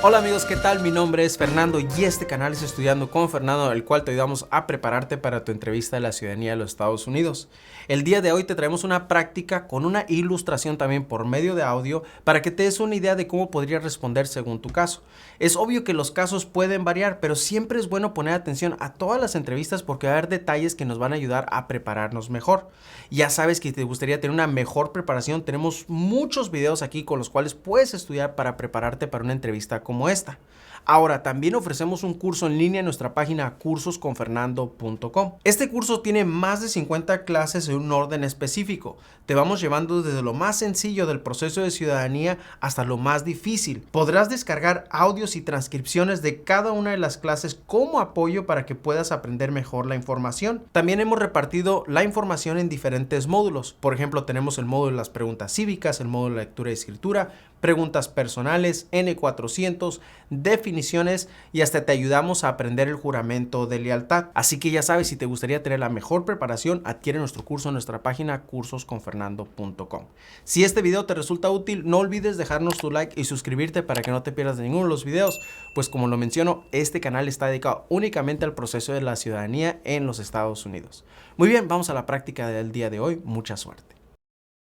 Hola amigos, ¿qué tal? Mi nombre es Fernando y este canal es Estudiando con Fernando, el cual te ayudamos a prepararte para tu entrevista de la ciudadanía de los Estados Unidos. El día de hoy te traemos una práctica con una ilustración también por medio de audio para que te des una idea de cómo podrías responder según tu caso. Es obvio que los casos pueden variar, pero siempre es bueno poner atención a todas las entrevistas porque va a haber detalles que nos van a ayudar a prepararnos mejor. Ya sabes que te gustaría tener una mejor preparación, tenemos muchos videos aquí con los cuales puedes estudiar para prepararte para una entrevista como esta. Ahora, también ofrecemos un curso en línea en nuestra página cursosconfernando.com. Este curso tiene más de 50 clases en un orden específico. Te vamos llevando desde lo más sencillo del proceso de ciudadanía hasta lo más difícil. Podrás descargar audios y transcripciones de cada una de las clases como apoyo para que puedas aprender mejor la información. También hemos repartido la información en diferentes módulos. Por ejemplo, tenemos el módulo de las preguntas cívicas, el módulo de lectura y escritura, preguntas personales, N400, definiciones y hasta te ayudamos a aprender el juramento de lealtad. Así que ya sabes, si te gustaría tener la mejor preparación, adquiere nuestro curso en nuestra página cursosconfernando.com. Si este video te resulta útil, no olvides dejarnos tu like y suscribirte para que no te pierdas de ninguno de los videos, pues como lo menciono, este canal está dedicado únicamente al proceso de la ciudadanía en los Estados Unidos. Muy bien, vamos a la práctica del día de hoy. Mucha suerte.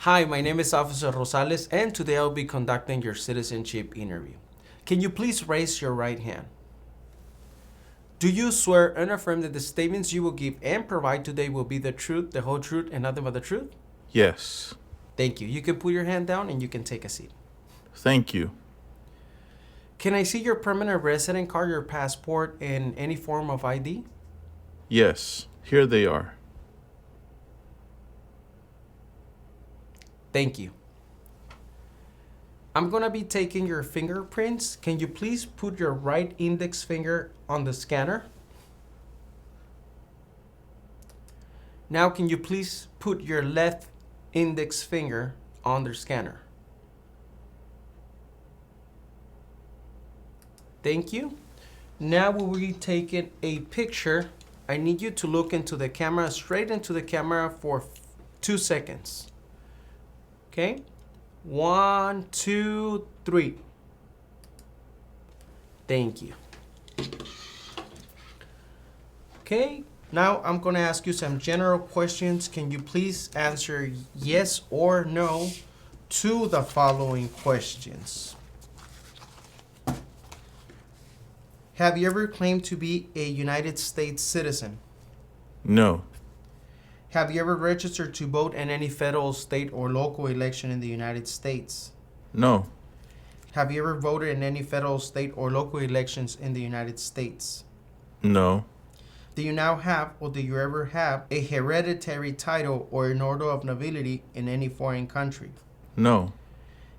Hi, my name is Officer Rosales, and today I'll be conducting your citizenship interview. Can you please raise your right hand? Do you swear and affirm that the statements you will give and provide today will be the truth, the whole truth, and nothing but the truth? Yes. Thank you. You can put your hand down and you can take a seat. Thank you. Can I see your permanent resident card, your passport, and any form of ID? Yes. Here they are. Thank you. I'm going to be taking your fingerprints. Can you please put your right index finger on the scanner? Now, can you please put your left index finger on the scanner? Thank you. Now we will be taking a picture. I need you to look into the camera, straight into the camera for 2 seconds. Okay? 1, 2, 3. Thank you. Okay, now I'm going to ask you some general questions. Can you please answer yes or no to the following questions? Have you ever claimed to be a United States citizen? No. Have you ever registered to vote in any federal, state, or local election in the United States? No. Have you ever voted in any federal, state, or local elections in the United States? No. Do you now have, or do you ever have, a hereditary title or an order of nobility in any foreign country? No.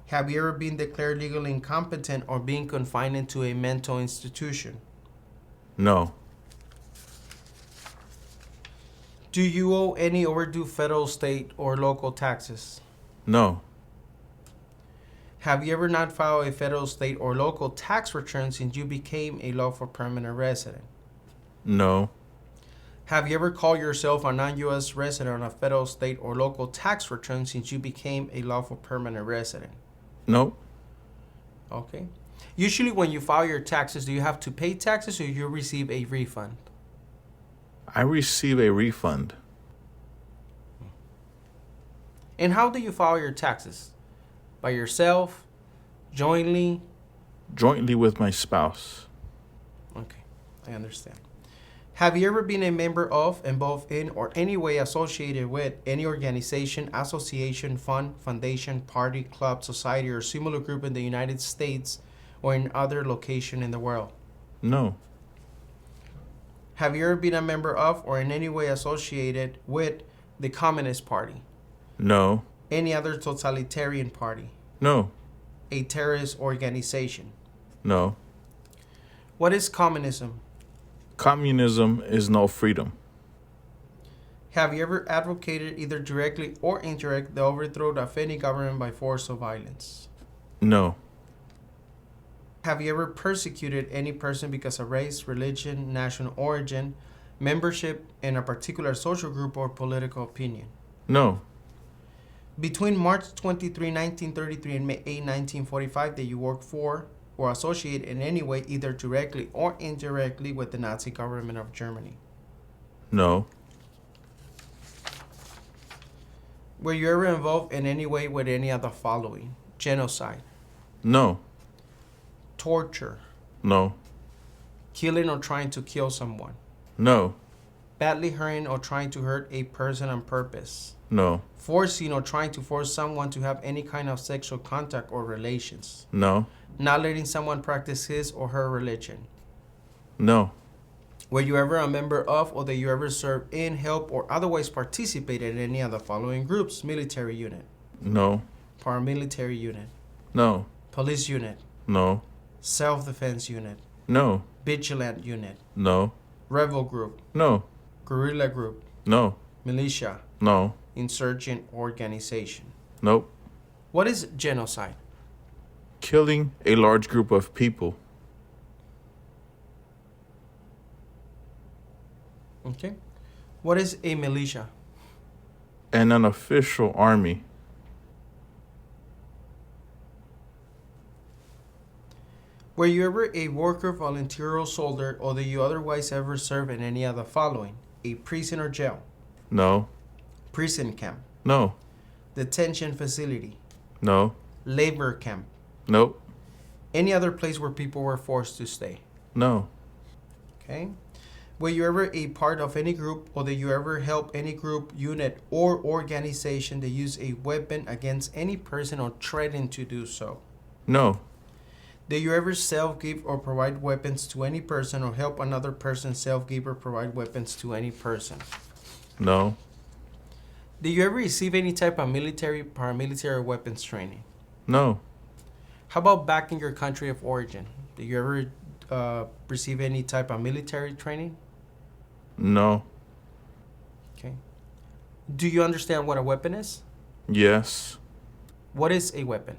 Have you ever been declared legally incompetent or been confined into a mental institution? No. Do you owe any overdue federal, state, or local taxes? No. Have you ever not filed a federal, state, or local tax return since you became a lawful permanent resident? No. Have you ever called yourself a non-U.S. resident on a federal, state, or local tax return since you became a lawful permanent resident? No. Okay. Usually when you file your taxes, do you have to pay taxes or you receive a refund? I receive a refund. And how do you file your taxes? By yourself? Jointly? Jointly with my spouse. Okay, I understand. Have you ever been a member of, involved in, or any way associated with any organization, association, fund, foundation, party, club, society, or similar group in the United States or in other location in the world? No. Have you ever been a member of or in any way associated with the Communist Party? No. Any other totalitarian party? No. A terrorist organization? No. What is communism? Communism is no freedom. Have you ever advocated either directly or indirectly the overthrow of any government by force or violence? No. Have you ever persecuted any person because of race, religion, national origin, membership in a particular social group, or political opinion? No. Between March 23, 1933 and May 8, 1945 that you worked for or associate in any way, either directly or indirectly, with the Nazi government of Germany? No. Were you ever involved in any way with any of the following? Genocide, No. torture, No. killing or trying to kill someone, No. badly hurting or trying to hurt a person on purpose, No. forcing or trying to force someone to have any kind of sexual contact or relations, No. not letting someone practice his or her religion. No. Were you ever a member of, or that you ever served in, help, or otherwise participated in any of the following groups? Military unit, No. paramilitary unit, No. police unit, No. self-defense unit, No. vigilant unit, No. rebel group, No. guerrilla group, No. militia, No. insurgent organization. Nope. What is genocide? Killing a large group of people. Okay. What is a militia? And an official army. Were you ever a worker, volunteer, or soldier, or that you otherwise ever serve in any of the following? A prison or jail, No. prison camp, No. detention facility, No. labor camp, Nope. any other place where people were forced to stay. No. Okay. Were you ever a part of any group, or that you ever help any group, unit, or organization that use a weapon against any person or threaten to do so? No. Did you ever self-give or provide weapons to any person, or help another person self-give or provide weapons to any person? No. Did you ever receive any type of military, paramilitary, or weapons training? No. How about back in your country of origin? Did you ever receive any type of military training? No. Okay. Do you understand what a weapon is? Yes. What is a weapon?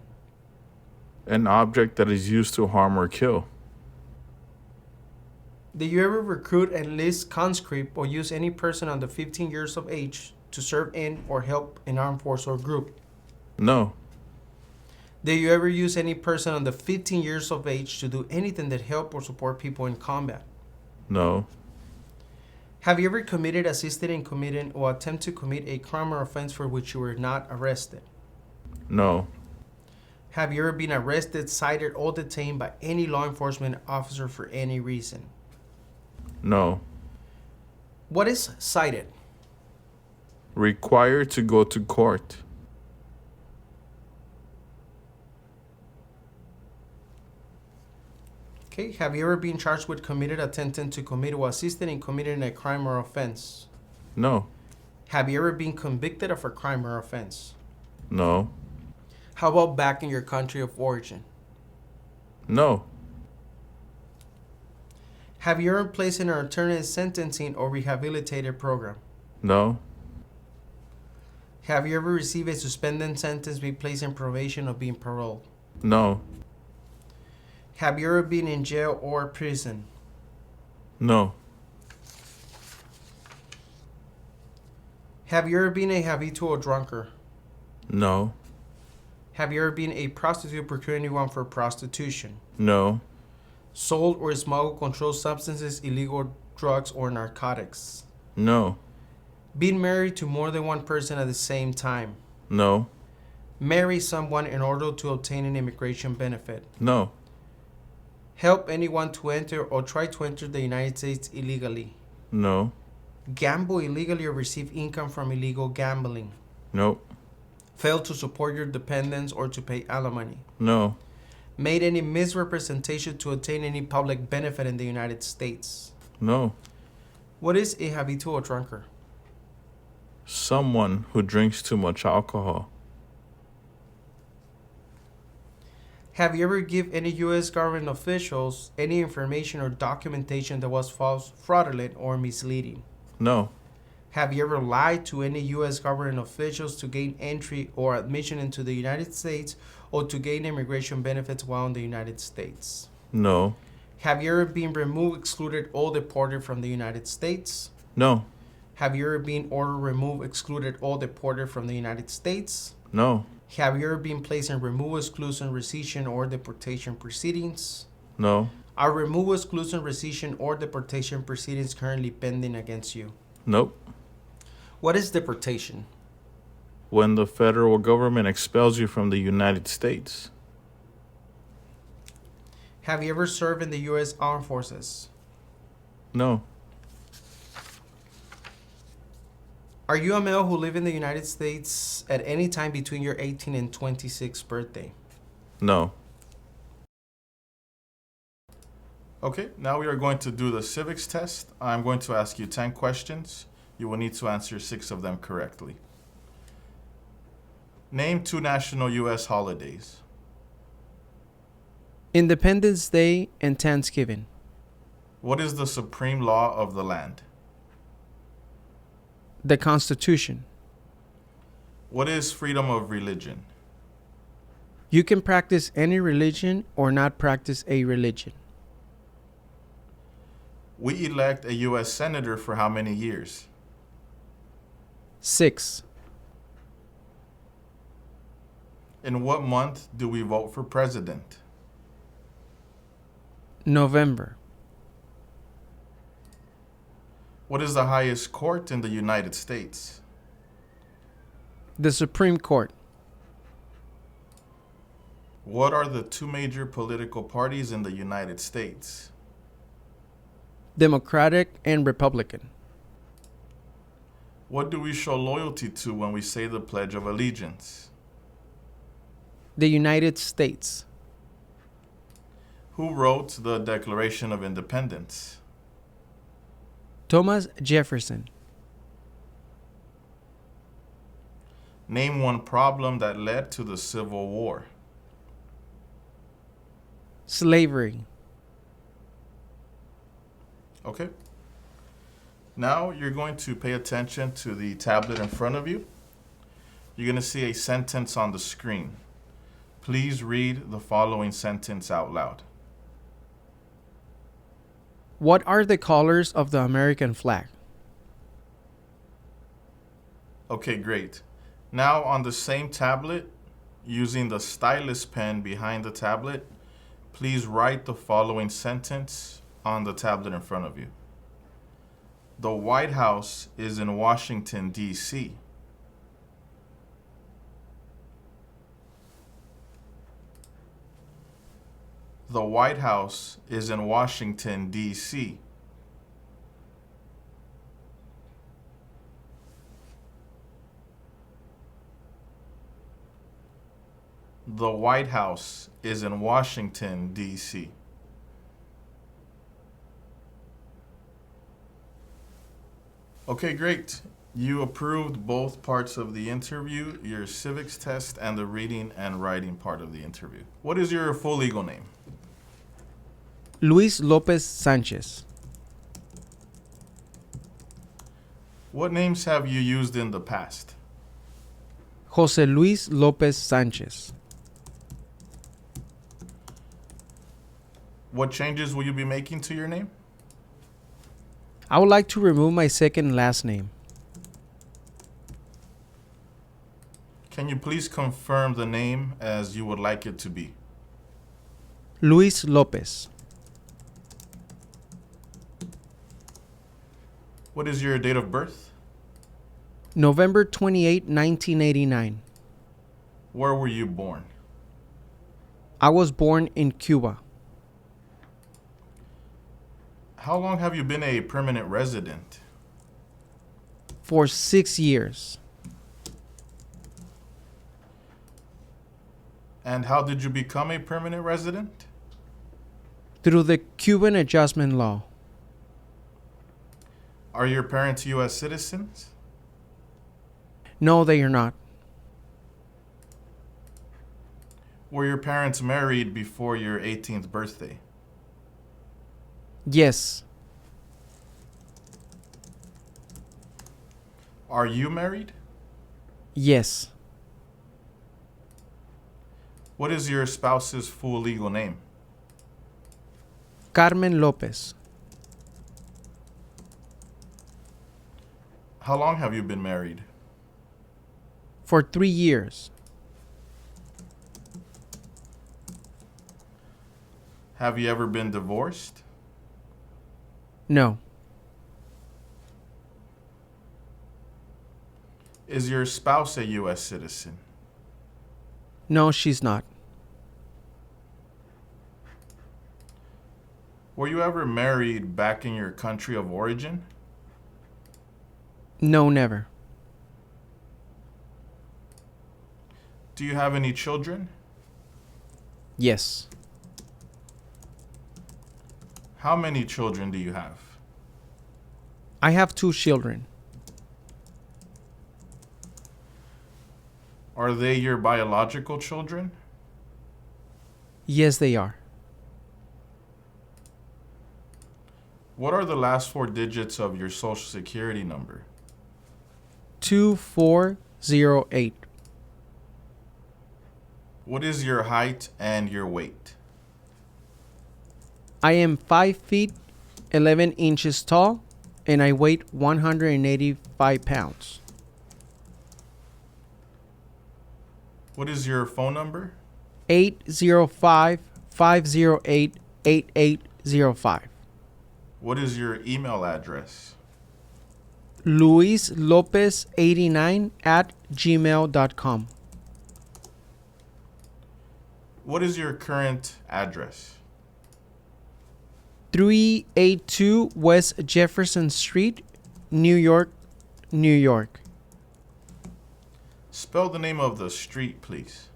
An object that is used to harm or kill. Did you ever recruit, enlist, conscript, or use any person under 15 years of age to serve in or help an armed force or group? No. Did you ever use any person under 15 years of age to do anything that help or support people in combat? No. Have you ever committed, assisted in committing, or attempt to commit a crime or offense for which you were not arrested? No. Have you ever been arrested, cited, or detained by any law enforcement officer for any reason? No. What is cited? Required to go to court. Okay. Have you ever been charged with committed, attempting to commit, or assisted in committing a crime or offense? No. Have you ever been convicted of a crime or offense? No. How about back in your country of origin? No. Have you ever placed in an alternative sentencing or rehabilitative program? No. Have you ever received a suspended sentence, be placed in probation, or been paroled? No. Have you ever been in jail or prison? No. Have you ever been a habitual drunkard? No. Have you ever been a prostitute procuring anyone for prostitution? No. Sold or smuggled controlled substances, illegal drugs, or narcotics? No. Been married to more than one person at the same time? No. Marry someone in order to obtain an immigration benefit? No. Help anyone to enter or try to enter the United States illegally? No. Gamble illegally or receive income from illegal gambling? Nope. Fail to support your dependents or to pay alimony? No. Made any misrepresentation to obtain any public benefit in the United States? No. What is a habitual drunkard? Someone who drinks too much alcohol. Have you ever given any U.S. government officials any information or documentation that was false, fraudulent, or misleading? No. Have you ever lied to any U.S. government officials to gain entry or admission into the United States, or to gain immigration benefits while in the United States? No. Have you ever been removed, excluded, or deported from the United States? No. Have you ever been ordered removed, excluded, or deported from the United States? No. Have you ever been placed in removal, exclusion, rescission, or deportation proceedings? No. Are removal, exclusion, rescission, or deportation proceedings currently pending against you? Nope. What is deportation? When the federal government expels you from the United States. Have you ever served in the U.S. Armed Forces? No. Are you a male who lived in the United States at any time between your 18th and 26th birthday? No. Okay, now we are going to do the civics test. I'm going to ask you 10 questions. You will need to answer 6 of them correctly. Name 2 national U.S. holidays. Independence Day and Thanksgiving. What is the supreme law of the land? The Constitution. What is freedom of religion? You can practice any religion or not practice a religion. We elect a U.S. senator for how many years? 6. In what month do we vote for president? November. What is the highest court in the United States? The Supreme Court. What are the 2 major political parties in the United States? Democratic and Republican. What do we show loyalty to when we say the Pledge of Allegiance? The United States. Who wrote the Declaration of Independence? Thomas Jefferson. Name one problem that led to the Civil War. Slavery. Okay. Now you're going to pay attention to the tablet in front of you. You're going to see a sentence on the screen. Please read the following sentence out loud. What are the colors of the American flag? Okay, great. Now on the same tablet, using the stylus pen behind the tablet, please write the following sentence on the tablet in front of you. The White House is in Washington, D.C. The White House is in Washington, D.C. The White House is in Washington, D.C. Okay, great. You approved both parts of the interview, your civics test and the reading and writing part of the interview. What is your full legal name? Luis Lopez Sanchez. What names have you used in the past? Jose Luis Lopez Sanchez. What changes will you be making to your name? I would like to remove my second and last name. Can you please confirm the name as you would like it to be? Luis Lopez. What is your date of birth? November 28, 1989. Where were you born? I was born in Cuba. How long have you been a permanent resident? For 6 years. And how did you become a permanent resident? Through the Cuban Adjustment Law. Are your parents U.S. citizens? No, they are not. Were your parents married before your 18th birthday? Yes. Are you married? Yes. What is your spouse's full legal name? Carmen Lopez. How long have you been married? For 3 years. Have you ever been divorced? No. Is your spouse a U.S. citizen? No, she's not. Were you ever married back in your country of origin? No, never. Do you have any children? Yes. How many children do you have? I have 2 children. Are they your biological children? Yes, they are. What are the last 4 digits of your social security number? 2408. What is your height and your weight? I am 5 feet 11 inches tall and I weigh 185 pounds. What is your phone number? 805-508-8805. What is your email address? luislopez89@gmail.com. What is your current address? 382 West Jefferson Street, New York, New York. Spell the name of the street, please.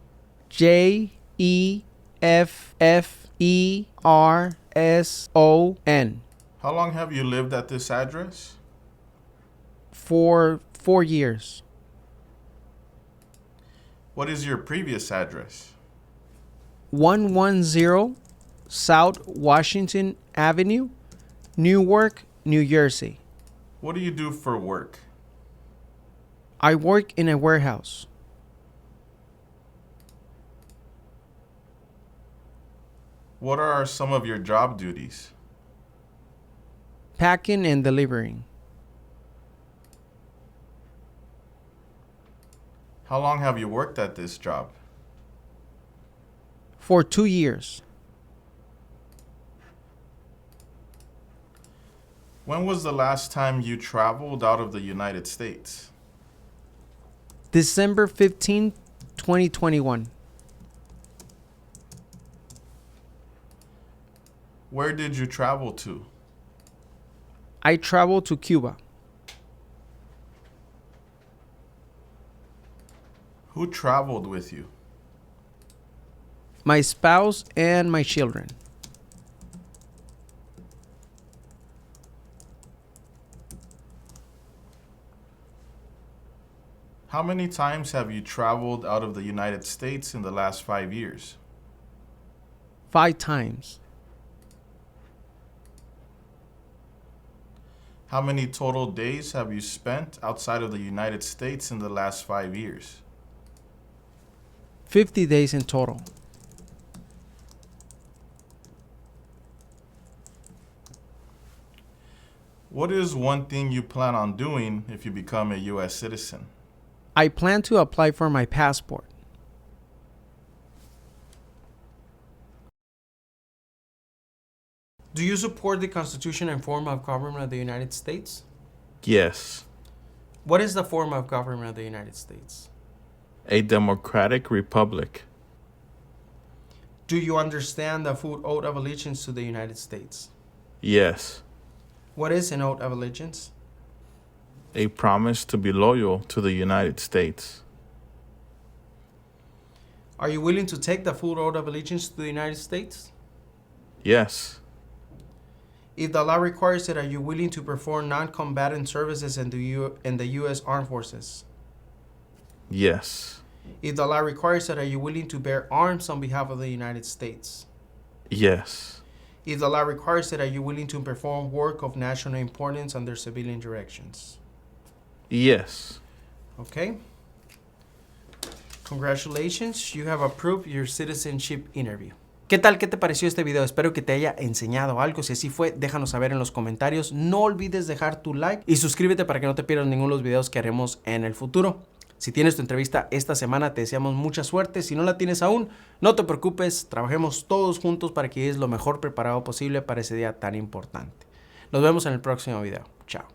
Jeffferson. How long have you lived at this address? For 4 years. What is your previous address? 110 South Washington Avenue, Newark, New Jersey. What do you do for work? I work in a warehouse. What are some of your job duties? Packing and delivering. How long have you worked at this job? For 2 years. When was the last time you traveled out of the United States? December 15, 2021. Where did you travel to? I traveled to Cuba. Who traveled with you? My spouse and my children. How many times have you traveled out of the United States in the last 5 years? 5 times. How many total days have you spent outside of the United States in the last 5 years? 50 days in total. What is one thing you plan on doing if you become a U.S. citizen? I plan to apply for my passport. Do you support the Constitution and form of government of the United States? Yes. What is the form of government of the United States? A democratic republic. Do you understand the full oath of allegiance to the United States? Yes. What is an oath of allegiance? A promise to be loyal to the United States. Are you willing to take the full oath of allegiance to the United States? Yes. If the law requires it, are you willing to perform non-combatant services in the U.S. Armed Forces? Yes. If the law requires it, are you willing to bear arms on behalf of the United States? Yes. If the law requires it, are you willing to perform work of national importance under civilian directions? Yes. Okay. Congratulations, you have approved your citizenship interview. ¿Qué tal? ¿Qué te pareció este video? Espero que te haya enseñado algo. Si así fue, déjanos saber en los comentarios. No olvides dejar tu like y suscríbete para que no te pierdas ninguno de los videos que haremos en el futuro. Si tienes tu entrevista esta semana, te deseamos mucha suerte. Si no la tienes aún, no te preocupes, trabajemos todos juntos para que llegues lo mejor preparado posible para ese día tan importante. Nos vemos en el próximo video. Chao.